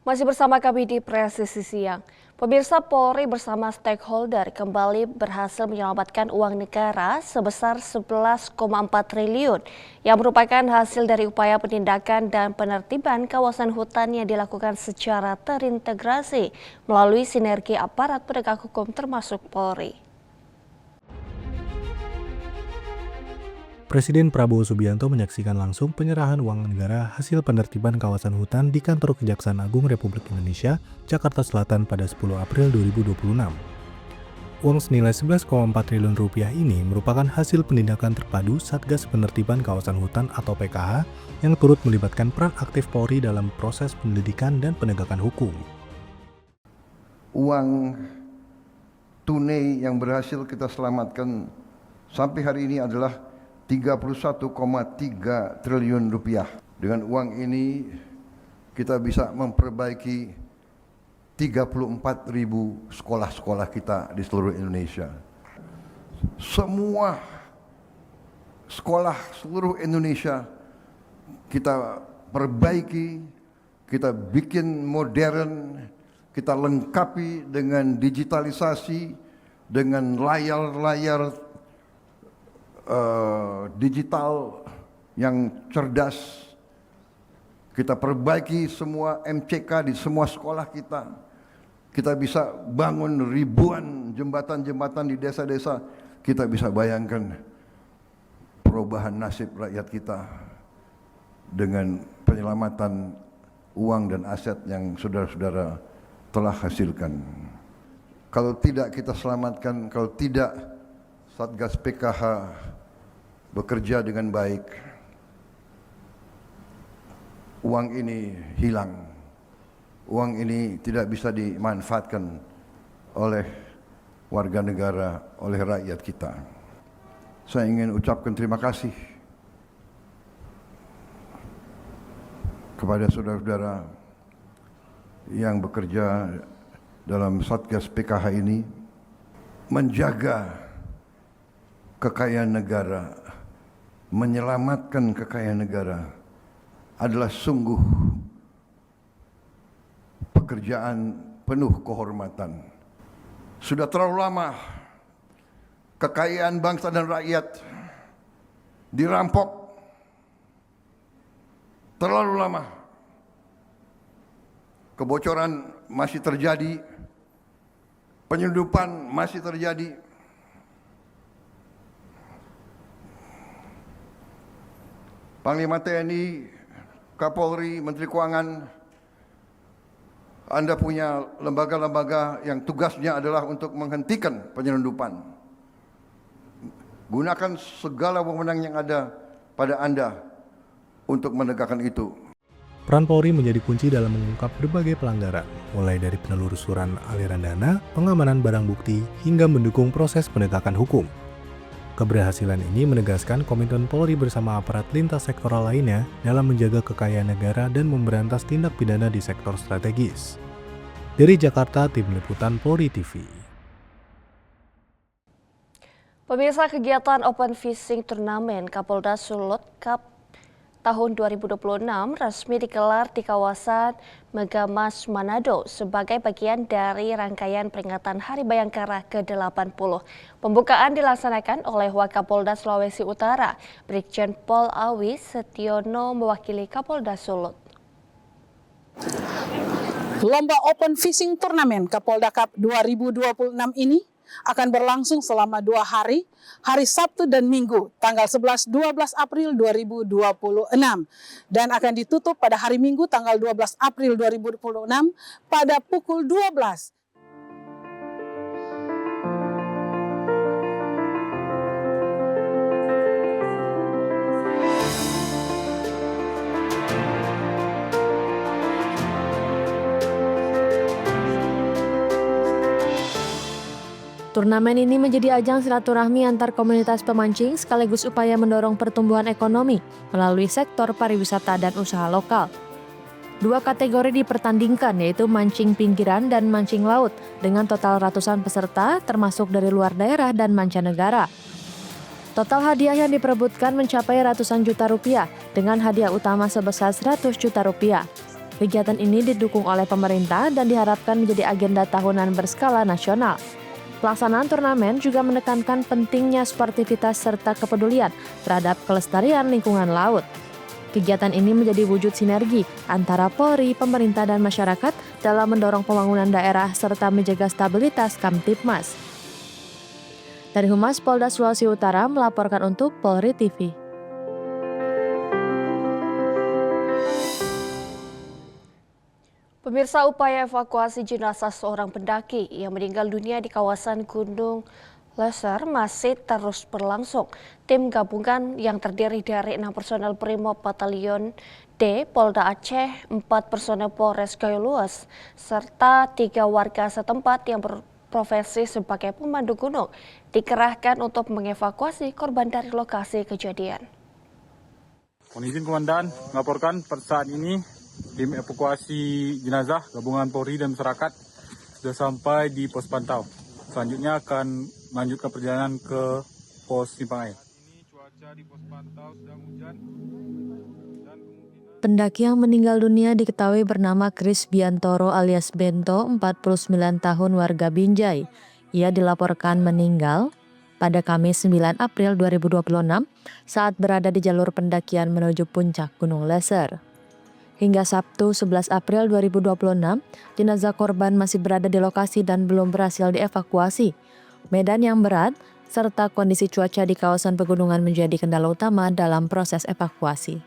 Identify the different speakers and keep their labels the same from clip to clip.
Speaker 1: Masih bersama kami di Presisi Siang. Pemirsa, Polri bersama stakeholder kembali berhasil menyelamatkan uang negara sebesar 11,4 triliun yang merupakan hasil dari upaya penindakan dan penertiban kawasan hutan yang dilakukan secara terintegrasi melalui sinergi aparat penegak hukum termasuk Polri.
Speaker 2: Presiden Prabowo Subianto menyaksikan langsung penyerahan uang negara hasil penertiban kawasan hutan di Kantor Kejaksaan Agung Republik Indonesia, Jakarta Selatan pada 10 April 2026. Uang senilai 11,4 triliun rupiah ini merupakan hasil penindakan terpadu Satgas Penertiban Kawasan Hutan atau PKH yang turut melibatkan peran aktif Polri dalam proses penyelidikan dan penegakan hukum.
Speaker 3: Uang tunai yang berhasil kita selamatkan sampai hari ini adalah 31,3 triliun rupiah. Dengan uang ini kita bisa memperbaiki 34.000 sekolah-sekolah kita di seluruh Indonesia. Semua sekolah seluruh Indonesia kita perbaiki, kita bikin modern, kita lengkapi dengan digitalisasi, dengan layar-layar digital yang cerdas. Kita perbaiki semua MCK di semua sekolah kita. Kita bisa bangun ribuan jembatan-jembatan di desa-desa. Kita bisa bayangkan perubahan nasib rakyat kita dengan penyelamatan uang dan aset yang saudara-saudara telah hasilkan. Kalau tidak kita selamatkan, kalau tidak Satgas PKH bekerja dengan baik, uang ini hilang. Uang ini tidak bisa dimanfaatkan oleh warga negara, oleh rakyat kita. Saya ingin ucapkan terima kasih kepada saudara-saudara yang bekerja dalam Satgas PKH ini, menjaga kekayaan negara, menyelamatkan kekayaan negara adalah sungguh pekerjaan penuh kehormatan. Sudah terlalu lama kekayaan bangsa dan rakyat dirampok. Terlalu lama. Kebocoran masih terjadi, penyelundupan masih terjadi. Panglima TNI, Kapolri, Menteri Keuangan, Anda punya lembaga-lembaga yang tugasnya adalah untuk menghentikan penyelundupan. Gunakan segala wewenang yang ada pada Anda untuk menegakkan itu.
Speaker 2: Peran Polri menjadi kunci dalam mengungkap berbagai pelanggaran, mulai dari penelusuran aliran dana, pengamanan barang bukti, hingga mendukung proses penegakan hukum. Keberhasilan ini menegaskan komitmen Polri bersama aparat lintas sektoral lainnya dalam menjaga kekayaan negara dan memberantas tindak pidana di sektor strategis. Dari Jakarta, Tim Liputan Polri TV.
Speaker 1: Pemirsa, kegiatan Open Fishing Turnamen Kapolda Sulut Cup tahun 2026 resmi digelar di kawasan Megamas, Manado sebagai bagian dari rangkaian peringatan Hari Bayangkara ke-80. Pembukaan dilaksanakan oleh Wakapolda Sulawesi Utara, Brigjen Pol Awi Setiono mewakili Kapolda Sulut.
Speaker 4: Lomba Open Fishing Turnamen Kapolda Cup 2026 ini akan berlangsung selama 2 hari, hari Sabtu dan Minggu, tanggal 11-12 April 2026. Dan akan ditutup pada hari Minggu, tanggal 12 April 2026 pada pukul 12.
Speaker 5: Turnamen ini menjadi ajang silaturahmi antar komunitas pemancing sekaligus upaya mendorong pertumbuhan ekonomi melalui sektor pariwisata dan usaha lokal. 2 kategori dipertandingkan, yaitu mancing pinggiran dan mancing laut dengan total ratusan peserta termasuk dari luar daerah dan mancanegara. Total hadiah yang diperebutkan mencapai ratusan juta rupiah dengan hadiah utama sebesar 100 juta rupiah. Kegiatan ini didukung oleh pemerintah dan diharapkan menjadi agenda tahunan berskala nasional. Pelaksanaan turnamen juga menekankan pentingnya sportivitas serta kepedulian terhadap kelestarian lingkungan laut. Kegiatan ini menjadi wujud sinergi antara Polri, pemerintah, dan masyarakat dalam mendorong pembangunan daerah serta menjaga stabilitas Kamtibmas. Dari Humas Polda Sulawesi Utara melaporkan untuk Polri TV.
Speaker 1: Pemirsa, upaya evakuasi jenazah seorang pendaki yang meninggal dunia di kawasan Gunung Leser masih terus berlangsung. Tim gabungan yang terdiri dari 6 personel Brimob Batalion D Polda Aceh, 4 personel Polres Gayo Luas, serta 3 warga setempat yang berprofesi sebagai pemandu gunung dikerahkan untuk mengevakuasi korban dari lokasi kejadian.
Speaker 6: Mohon izin Komandan melaporkan pada saat ini tim evakuasi jenazah gabungan Polri dan masyarakat sudah sampai di pos pantau. Selanjutnya akan melanjutkan perjalanan ke pos Simpang Air.
Speaker 5: Pendaki yang meninggal dunia diketahui bernama Kris Biantoro alias Bento, 49 tahun warga Binjai. Ia dilaporkan meninggal pada Kamis 9 April 2026 saat berada di jalur pendakian menuju puncak Gunung Leser. Hingga Sabtu 11 April 2026, jenazah korban masih berada di lokasi dan belum berhasil dievakuasi. Medan yang berat, serta kondisi cuaca di kawasan pegunungan menjadi kendala utama dalam proses evakuasi.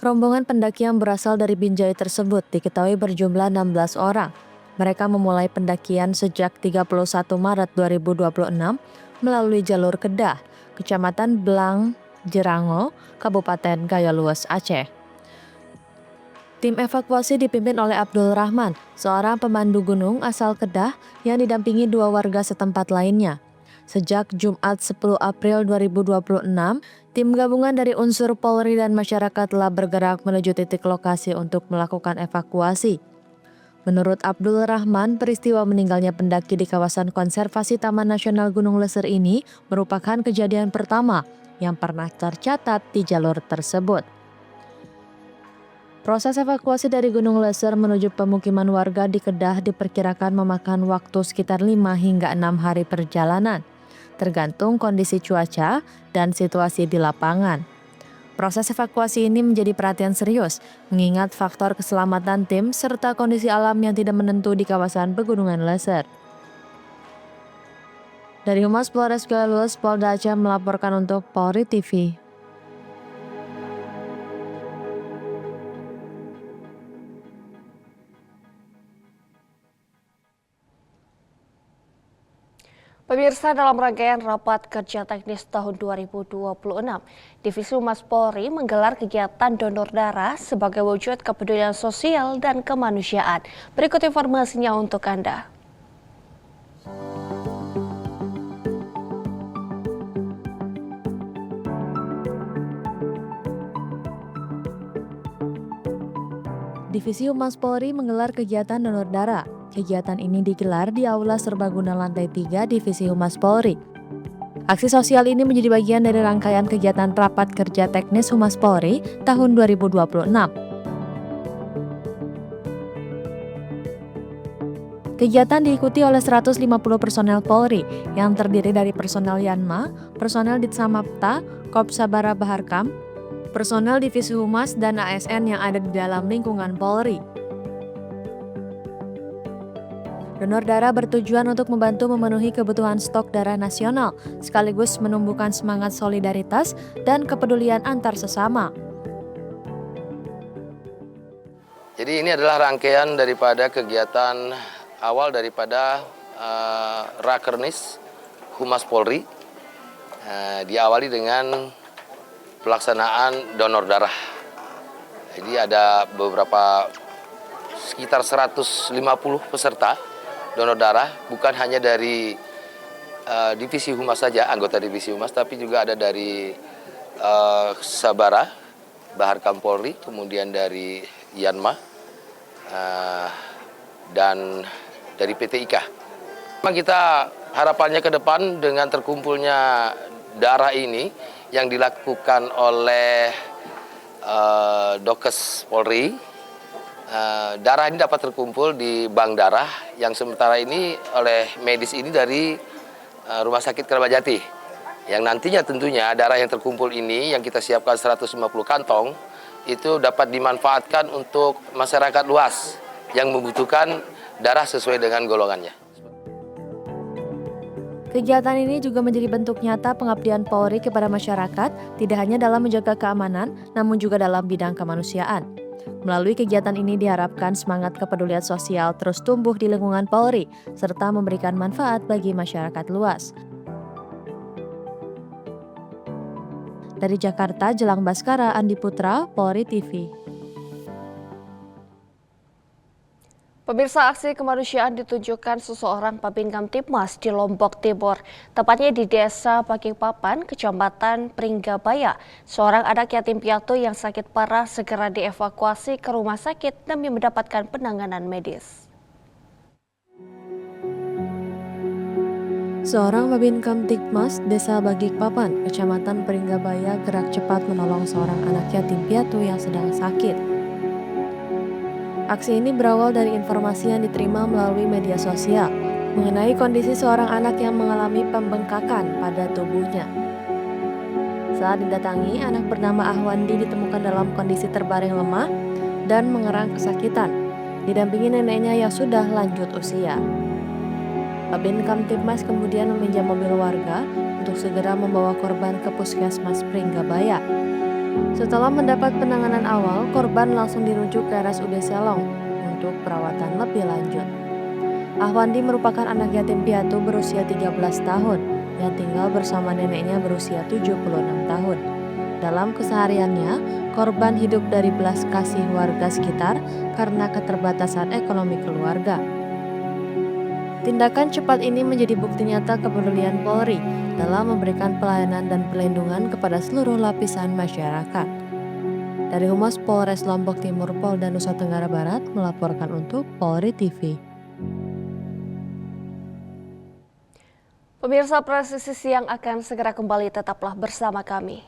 Speaker 5: Rombongan pendaki yang berasal dari Binjai tersebut diketahui berjumlah 16 orang. Mereka memulai pendakian sejak 31 Maret 2026 melalui jalur Kedah, Kecamatan Blang, Jerango, Kabupaten Gayo Luas, Aceh. Tim evakuasi dipimpin oleh Abdul Rahman, seorang pemandu gunung asal Kedah yang didampingi 2 warga setempat lainnya. Sejak Jumat 10 April 2026, tim gabungan dari unsur Polri dan masyarakat telah bergerak menuju titik lokasi untuk melakukan evakuasi. Menurut Abdul Rahman, peristiwa meninggalnya pendaki di kawasan konservasi Taman Nasional Gunung Leser ini merupakan kejadian pertama yang pernah tercatat di jalur tersebut. Proses evakuasi dari Gunung Leser menuju pemukiman warga di Kedah diperkirakan memakan waktu sekitar 5 hingga 6 hari perjalanan, tergantung kondisi cuaca dan situasi di lapangan. Proses evakuasi ini menjadi perhatian serius, mengingat faktor keselamatan tim serta kondisi alam yang tidak menentu di kawasan Pegunungan Leser. Dari Humas Polres Gayo Luas, Polda Aceh melaporkan untuk Polri TV.
Speaker 1: Pemirsa, dalam rangkaian rapat kerja teknis tahun 2026, Divisi Humas Polri menggelar kegiatan donor darah sebagai wujud kepedulian sosial dan kemanusiaan. Berikut informasinya untuk Anda.
Speaker 5: Divisi Humas Polri menggelar kegiatan donor darah. Kegiatan ini digelar di Aula Serbaguna Lantai 3 Divisi Humas Polri. Aksi sosial ini menjadi bagian dari rangkaian kegiatan Rapat Kerja Teknis Humas Polri tahun 2026. Kegiatan diikuti oleh 150 personel Polri yang terdiri dari personel Yanma, personel Ditsamapta, Kopsabara Baharkam, personel Divisi Humas dan ASN yang ada di dalam lingkungan Polri. Donor darah bertujuan untuk membantu memenuhi kebutuhan stok darah nasional, sekaligus menumbuhkan semangat solidaritas dan kepedulian antar sesama.
Speaker 7: Jadi ini adalah rangkaian daripada kegiatan awal daripada Rakernis Humas Polri. Diawali dengan pelaksanaan donor darah. Jadi ada beberapa sekitar 150 peserta donor darah, bukan hanya dari Divisi Humas saja, anggota Divisi Humas, tapi juga ada dari Sabara, Baharkam Polri, kemudian dari Yanma, dan dari PT IKA. Memang kita harapannya ke depan dengan terkumpulnya darah ini yang dilakukan oleh Dokes Polri. Darah ini dapat terkumpul di bank darah yang sementara ini oleh medis ini dari Rumah Sakit Kerabat Jati. Yang nantinya tentunya darah yang terkumpul ini yang kita siapkan 150 kantong itu dapat dimanfaatkan untuk masyarakat luas yang membutuhkan darah sesuai dengan golongannya.
Speaker 5: Kegiatan ini juga menjadi bentuk nyata pengabdian Polri kepada masyarakat, tidak hanya dalam menjaga keamanan, namun juga dalam bidang kemanusiaan. Melalui kegiatan ini diharapkan semangat kepedulian sosial terus tumbuh di lingkungan Polri, serta memberikan manfaat bagi masyarakat luas. Dari Jakarta, Jelang Baskara, Andi Putra, Polri TV.
Speaker 1: Pemirsa, aksi kemanusiaan ditunjukkan seseorang Babin Kamtibmas di Lombok Timur, tepatnya di Desa Balikpapan, Kecamatan Pringgabaya. Seorang anak yatim piatu yang sakit parah segera dievakuasi ke rumah sakit demi mendapatkan penanganan medis.
Speaker 5: Seorang Babin Kamtibmas Desa Balikpapan, Kecamatan Pringgabaya gerak cepat menolong seorang anak yatim piatu yang sedang sakit. Aksi ini berawal dari informasi yang diterima melalui media sosial mengenai kondisi seorang anak yang mengalami pembengkakan pada tubuhnya. Saat didatangi, anak bernama Ahwandi ditemukan dalam kondisi terbaring lemah dan mengerang kesakitan, didampingi neneknya yang sudah lanjut usia. Babin Kamtibmas kemudian meminjam mobil warga untuk segera membawa korban ke Puskesmas Pringgabaya. Setelah mendapat penanganan awal, korban langsung dirujuk ke RSUD Selong untuk perawatan lebih lanjut. Ahwandi merupakan anak yatim piatu berusia 13 tahun yang tinggal bersama neneknya berusia 76 tahun. Dalam kesehariannya, korban hidup dari belas kasih warga sekitar karena keterbatasan ekonomi keluarga. Tindakan cepat ini menjadi bukti nyata kepedulian Polri dalam memberikan pelayanan dan perlindungan kepada seluruh lapisan masyarakat. Dari Humas Polres Lombok Timur, Polda Nusa Tenggara Barat melaporkan untuk Polri TV.
Speaker 1: Pemirsa, Presisi Siang akan segera kembali, tetaplah bersama kami.